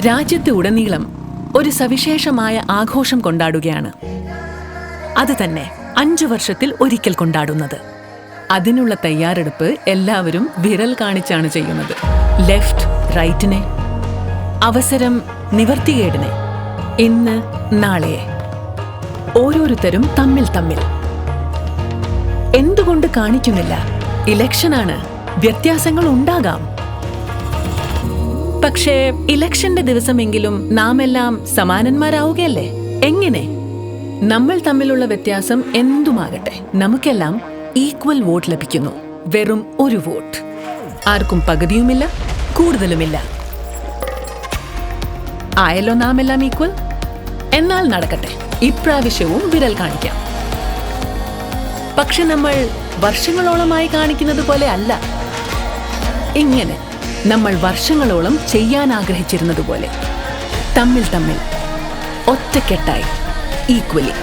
രാജ്യത്തെ ഉടനീളം ഒരു സവിശേഷമായ ആഘോഷം കൊണ്ടാടുകയാണ്. അത് തന്നെ 5 വർഷത്തിൽ ഒരിക്കൽ കൊണ്ടാടുന്നത്. അതിനുള്ള തയ്യാറെടുപ്പ് എല്ലാവരും വിരൽ കാണിച്ചാണ് ചെയ്യുന്നത്. ലെഫ്റ്റ് റൈറ്റിനെ, അവസരം നിവർത്തികേടിനെ, ഇന്ന് നാളെയെ, ഓരോരുത്തരും തമ്മിൽ എന്തുകൊണ്ട് കാണിക്കുന്നില്ല? ഇലക്ഷനാണ്, വ്യത്യാസങ്ങൾ ഉണ്ടാകാം. പക്ഷേ ഇലക്ഷന്റെ ദിവസമെങ്കിലും നാം എല്ലാം സമാനന്മാരാവുകയല്ലേ? എങ്ങനെ? നമ്മൾ തമ്മിലുള്ള വ്യത്യാസം എന്തുമാകട്ടെ, നമുക്കെല്ലാം ഈക്വൽ വോട്ട് ലഭിക്കുന്നു. വെറും ഒരു വോട്ട്. ആർക്കും പകുതിയുമില്ല, കൂടുതലുമില്ല. ആയല്ലോ നാം എല്ലാം ഈക്വൽ? എന്നാൽ നടക്കട്ടെ, ഇപ്രാവശ്യവും വിരൽ കാണിക്കാം. പക്ഷെ നമ്മൾ വർഷങ്ങളോളമായി കാണിക്കുന്നത് പോലെ അല്ല. ഇങ്ങനെ നമ്മൾ വർഷങ്ങളോളം ചെയ്യാൻ ആഗ്രഹിച്ചിരുന്നത് പോലെ തമ്മിൽ ഒറ്റക്കെട്ടായി, ഈക്വലി.